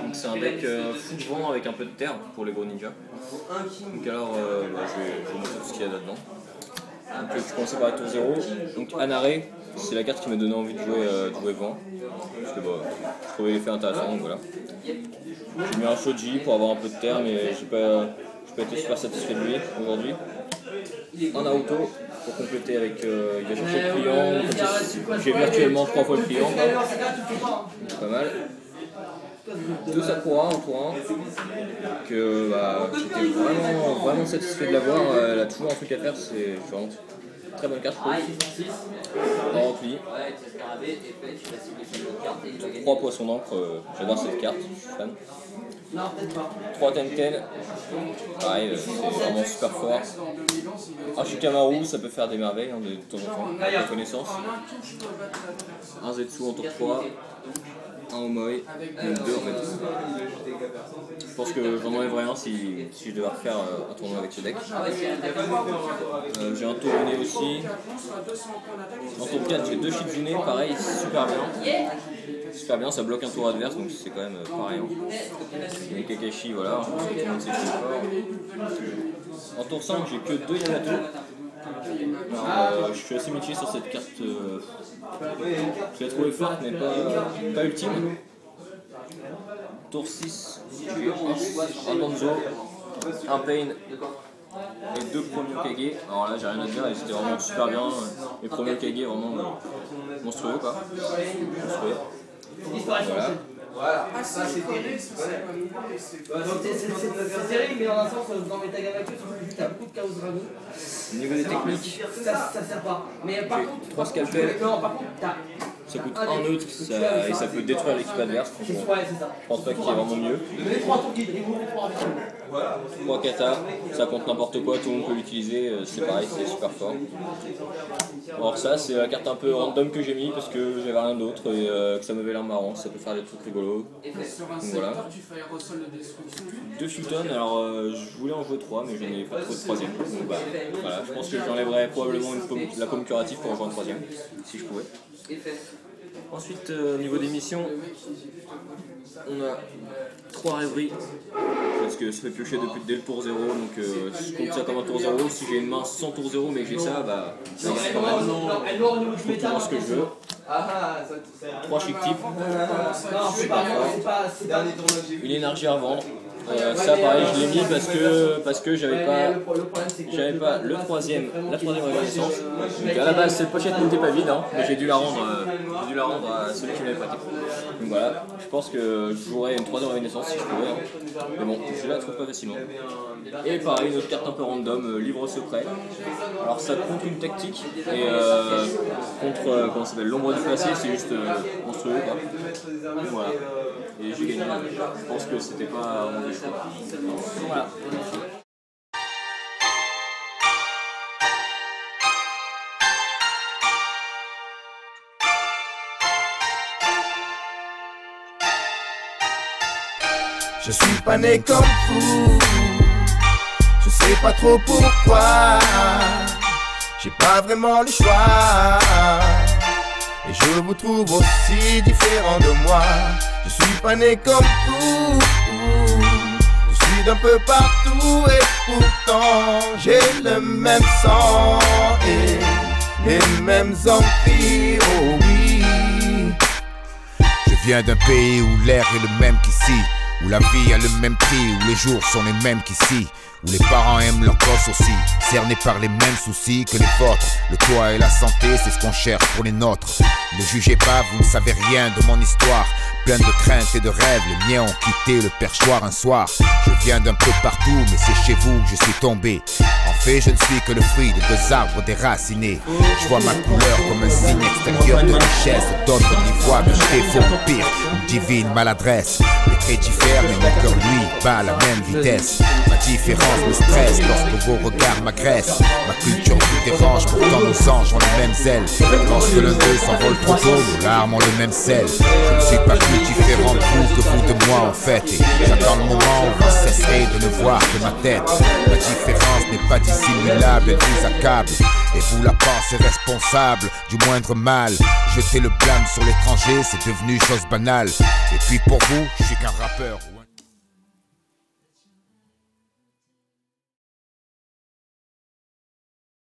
Donc c'est un deck full vent avec un peu de terre pour les gros ninjas. Donc alors je vais vous montrer tout ce qu'il y a là-dedans. Donc je commençais par la tour 0. Donc Anare, c'est la carte qui m'a donné envie de jouer vent. Parce que je trouvais l'effet intéressant, donc voilà. J'ai mis un Shoji pour avoir un peu de terre, mais j'ai pas été super satisfait de lui aujourd'hui. Un Naruto pour compléter avec il va chercher le client. J'ai virtuellement 3 fois le client. C'est pas mal. 2 Sakura en tour 1 que j'étais vraiment satisfait de l'avoir. Elle a toujours un truc à faire, c'est vraiment très bonne carte. Par repli. 3 poissons d'encre, j'adore cette carte, je suis fan. 3 Tenten, pareil, c'est vraiment super fort. Un Shikamaru, ça peut faire des merveilles de temps en temps, de connaissance. Un Zetsu en tour 3. Un Omoi, donc 2 en fait. Je pense que j'en enlèverais un si je devais refaire un tournoi avec ce deck. J'ai un Torune aussi. En tour 4, j'ai 2 Shizune, pareil, super bien. Super bien, ça bloque un tour adverse, donc c'est quand même pareil. Les Kakashi, voilà, je pense que tout le monde sait que c'est fort. En tour 5, j'ai que 2 Yamato. Alors, je suis assez mitigé sur cette carte. Je l'ai trouvée forte, mais pas ultime. Tour 6, j'ai un Danzo, un Pain et 2 Promio Kage. Alors là, j'ai rien à dire, ils étaient vraiment super bien. Les Promio Kage, vraiment monstrueux quoi. Monstrueux. Voilà. Ah, ça c'est terrible, c'est terrible, mais en un sens, dans Metagamaku, tu as beaucoup de Chaos Dragon. Au niveau des techniques, ça sert pas. Mais par contre, 3 scalpels. Non, par contre, ça coûte 1 neutre et ça peut détruire l'équipe adverse. Ouais, c'est ça. Je pense pas qu'il y ait vraiment mieux. Les 3 tours guide, les 3 avec 3 kata, ça compte n'importe quoi, tout le monde peut l'utiliser, c'est pareil, c'est super fort. Alors ça, c'est la carte un peu random que j'ai mis parce que j'avais rien d'autre et que ça m'avait l'air marrant, ça peut faire des trucs rigolos. Donc voilà. 2 Fulton, alors je voulais en jouer 3 mais j'en ai pas trouvé de 3ème. Donc voilà, je pense que j'enlèverais probablement la pomme curative pour en jouer un 3ème, si je pouvais. Ensuite, au niveau des missions, on a 3 rêveries, parce que ça fait piocher dès le tour 0, donc je compte ça comme un tour 0. Si j'ai une main sans tour 0 mais que j'ai ça, ça gagne quand même. Je peux prendre ce que je veux. 3 chic types, super fort. Une énergie à revendre. Ça pareil, je l'ai mis parce que j'avais pas la troisième reconnaissance. Donc à la base cette pochette n'était pas vide, mais j'ai dû la rendre à celui qui m'avait prêté. Donc voilà, je pense que je jouerais une 3ème reconnaissance si je pouvais. Mais bon, je la trouve pas facilement. Et pareil, une autre carte un peu random, livre secret. Alors ça contre une tactique et contre comment ça s'appelle, l'ombre du passé, c'est juste monstrueux quoi. Donc voilà. Et j'ai gagné. Je pense que c'était pas un mauvais choix. Voilà. Je suis pas né comme vous, je sais pas trop pourquoi. J'ai pas vraiment le choix. Et je vous trouve aussi différent de moi. Je suis pas né comme vous, je suis d'un peu partout et pourtant j'ai le même sang et les mêmes envies, oh oui. Je viens d'un pays où l'air est le même qu'ici, où la vie a le même prix, où les jours sont les mêmes qu'ici, où les parents aiment leur gosse aussi, cernés par les mêmes soucis que les vôtres. Le toit et la santé, c'est ce qu'on cherche pour les nôtres. Ne jugez pas, vous ne savez rien de mon histoire. Plein de craintes et de rêves, les miens ont quitté le perchoir un soir. Je viens d'un peu partout, mais c'est chez vous que je suis tombé. En fait, je ne suis que le fruit de 2 arbres déracinés. Je vois ma couleur comme un signe extérieur de richesse. D'autres n'y voient que je défaut pire, une divine maladresse. Les traits diffèrent, mais mon cœur, lui, bat à la même vitesse. Ma différence me stresse lorsque vos regards m'agressent. Ma culture vous dérange, pourtant nos anges ont les mêmes ailes. Lorsque l'un d'eux s'envole trop tôt, nos larmes ont le même sel. Je ne suis pas plus différent de vous que vous de moi en fait. Et j'attends le moment où vous cesserez de ne voir que ma tête. Ma différence n'est pas dissimulable, elle vous accable. Et vous la pensez responsable du moindre mal. jeter le blâme sur l'étranger, c'est devenu chose banale. Et puis pour vous, je suis qu'un rappeur.